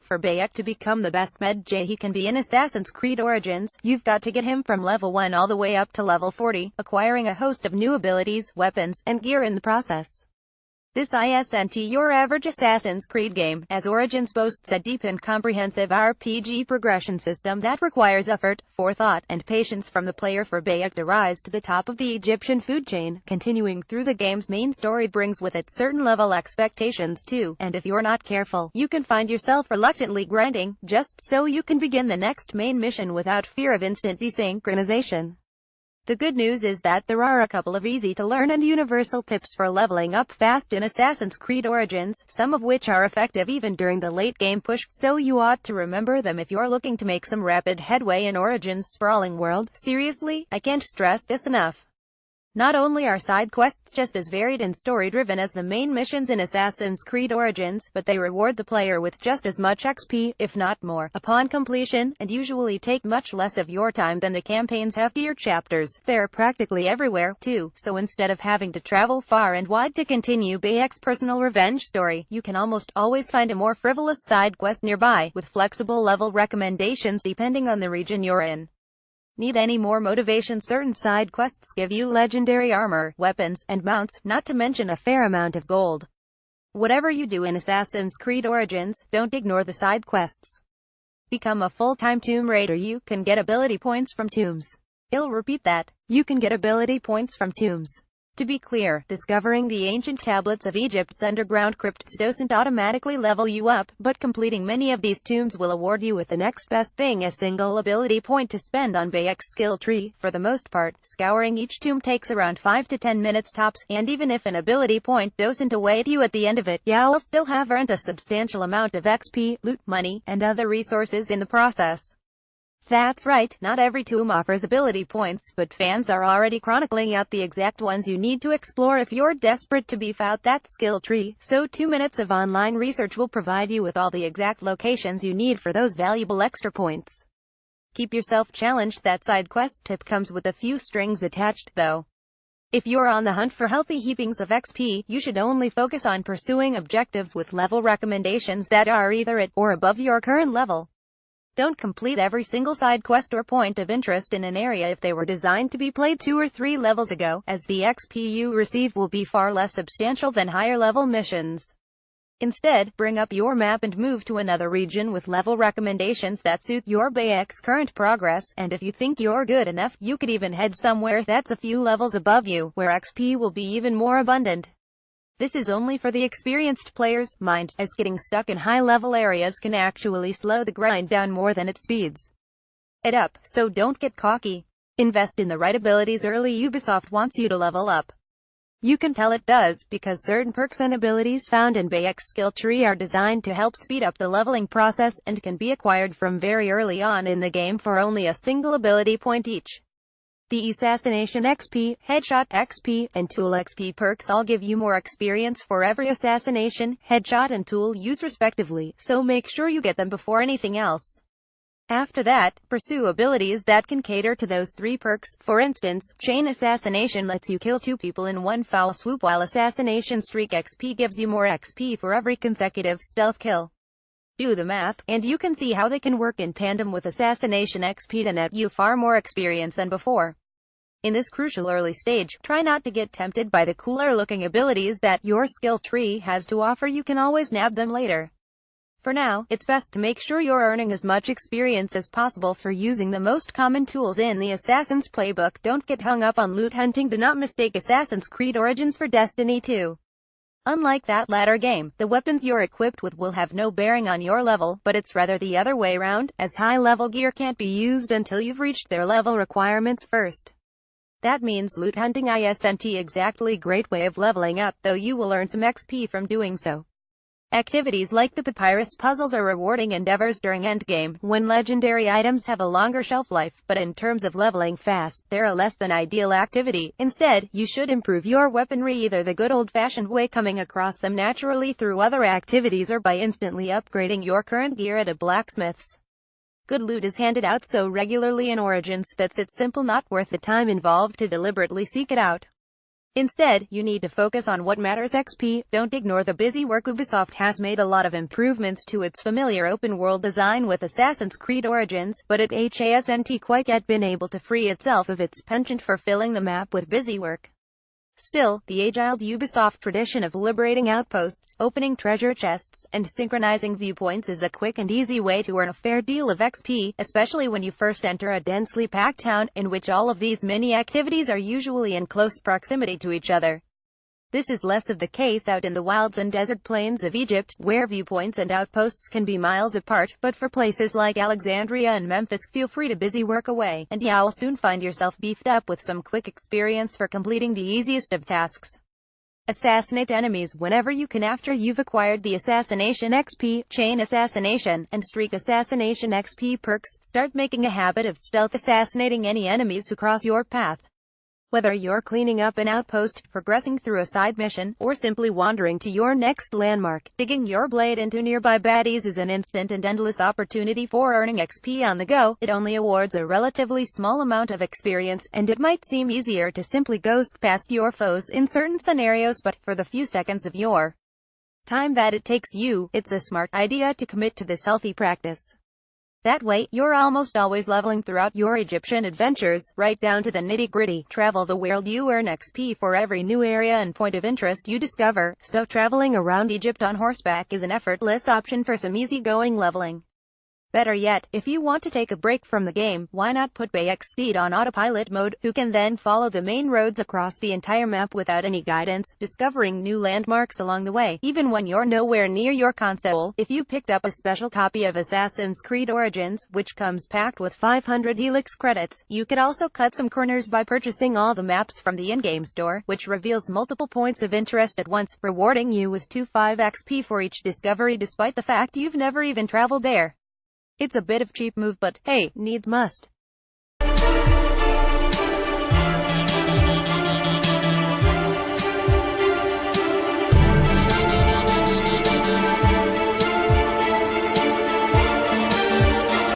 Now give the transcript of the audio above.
For Bayek to become the best Medjay he can be in Assassin's Creed Origins, you've got to get him from level 1 all the way up to level 40, acquiring a host of new abilities, weapons, and gear in the process. This isn't your average Assassin's Creed game, as Origins boasts a deep and comprehensive RPG progression system that requires effort, forethought, and patience from the player. For Bayek to rise to the top of the Egyptian food chain, continuing through the game's main story brings with it certain level expectations too, and if you're not careful, you can find yourself reluctantly grinding, just so you can begin the next main mission without fear of instant desynchronization. The good news is that there are a couple of easy-to-learn and universal tips for leveling up fast in Assassin's Creed Origins, some of which are effective even during the late-game push, so you ought to remember them if you're looking to make some rapid headway in Origins' sprawling world. Seriously, I can't stress this enough. Not only are side quests just as varied and story-driven as the main missions in Assassin's Creed Origins, but they reward the player with just as much XP, if not more, upon completion, and usually take much less of your time than the campaign's heftier chapters. They're practically everywhere, too, so instead of having to travel far and wide to continue Bayek's personal revenge story, you can almost always find a more frivolous side quest nearby, with flexible level recommendations depending on the region you're in. Need any more motivation? Certain side quests give you legendary armor, weapons, and mounts, not to mention a fair amount of gold. Whatever you do in Assassin's Creed Origins, don't ignore the side quests. Become a full-time tomb raider. You can get ability points from tombs. I'll repeat that. You can get ability points from tombs. To be clear, discovering the ancient tablets of Egypt's underground crypts doesn't automatically level you up, but completing many of these tombs will award you with the next best thing, a single ability point to spend on Bayek's skill tree. For the most part, scouring each tomb takes around 5 to 10 minutes tops, and even if an ability point doesn't await you at the end of it, you'll still have earned a substantial amount of XP, loot, money, and other resources in the process. That's right, not every tomb offers ability points, but fans are already chronicling out the exact ones you need to explore if you're desperate to beef out that skill tree, so 2 minutes of online research will provide you with all the exact locations you need for those valuable extra points. Keep yourself challenged. That side quest tip comes with a few strings attached, though. If you're on the hunt for healthy heapings of XP, you should only focus on pursuing objectives with level recommendations that are either at or above your current level. Don't complete every single side quest or point of interest in an area if they were designed to be played 2 or 3 levels ago, as the XP you receive will be far less substantial than higher level missions. Instead, bring up your map and move to another region with level recommendations that suit your Bayek's current progress, and if you think you're good enough, you could even head somewhere that's a few levels above you, where XP will be even more abundant. This is only for the experienced players, mind, as getting stuck in high-level areas can actually slow the grind down more than it speeds it up, so don't get cocky. Invest in the right abilities early. Ubisoft wants you to level up. You can tell it does, because certain perks and abilities found in Bayek's skill tree are designed to help speed up the leveling process, and can be acquired from very early on in the game for only a single ability point each. The Assassination XP, Headshot XP, and Tool XP perks all give you more experience for every assassination, headshot and tool use respectively, so make sure you get them before anything else. After that, pursue abilities that can cater to those 3 perks. For instance, Chain Assassination lets you kill 2 people in one foul swoop, while Assassination Streak XP gives you more XP for every consecutive stealth kill. Do the math, and you can see how they can work in tandem with Assassination XP to net you far more experience than before. In this crucial early stage, try not to get tempted by the cooler-looking abilities that your skill tree has to offer. You can always nab them later. For now, it's best to make sure you're earning as much experience as possible for using the most common tools in the Assassin's playbook. Don't get hung up on loot hunting. Do not mistake Assassin's Creed Origins for Destiny 2. Unlike that latter game, the weapons you're equipped with will have no bearing on your level, but it's rather the other way around, as high-level gear can't be used until you've reached their level requirements first. That means loot hunting isn't exactly great way of leveling up, though you will earn some XP from doing so. Activities like the papyrus puzzles are rewarding endeavors during endgame, when legendary items have a longer shelf life, but in terms of leveling fast, they're a less than ideal activity. Instead, you should improve your weaponry either the good old-fashioned way, coming across them naturally through other activities, or by instantly upgrading your current gear at a blacksmith's. Good loot is handed out so regularly in Origins that it's simple not worth the time involved to deliberately seek it out. Instead, you need to focus on what matters. XP. Don't ignore the busy work. Ubisoft has made a lot of improvements to its familiar open-world design with Assassin's Creed Origins, but it hasn't quite yet been able to free itself of its penchant for filling the map with busy work. Still, the agile Ubisoft tradition of liberating outposts, opening treasure chests, and synchronizing viewpoints is a quick and easy way to earn a fair deal of XP, especially when you first enter a densely packed town, in which all of these mini-activities are usually in close proximity to each other. This is less of the case out in the wilds and desert plains of Egypt, where viewpoints and outposts can be miles apart, but for places like Alexandria and Memphis, feel free to busy work away, and you'll soon find yourself beefed up with some quick experience for completing the easiest of tasks. Assassinate enemies whenever you can. After you've acquired the Assassination XP, Chain Assassination, and Streak Assassination XP perks, start making a habit of stealth assassinating any enemies who cross your path. Whether you're cleaning up an outpost, progressing through a side mission, or simply wandering to your next landmark, digging your blade into nearby baddies is an instant and endless opportunity for earning XP on the go. It only awards a relatively small amount of experience, and it might seem easier to simply ghost past your foes in certain scenarios, but for the few seconds of your time that it takes you, it's a smart idea to commit to this healthy practice. That way, you're almost always leveling throughout your Egyptian adventures, right down to the nitty-gritty. Travel the world. You earn XP for every new area and point of interest you discover, so traveling around Egypt on horseback is an effortless option for some easygoing leveling. Better yet, if you want to take a break from the game, why not put Bayek's steed on autopilot mode, who can then follow the main roads across the entire map without any guidance, discovering new landmarks along the way, even when you're nowhere near your console. If you picked up a special copy of Assassin's Creed Origins, which comes packed with 500 Helix credits, you could also cut some corners by purchasing all the maps from the in-game store, which reveals multiple points of interest at once, rewarding you with 25 XP for each discovery despite the fact you've never even traveled there. It's a bit of cheap move, but hey, needs must.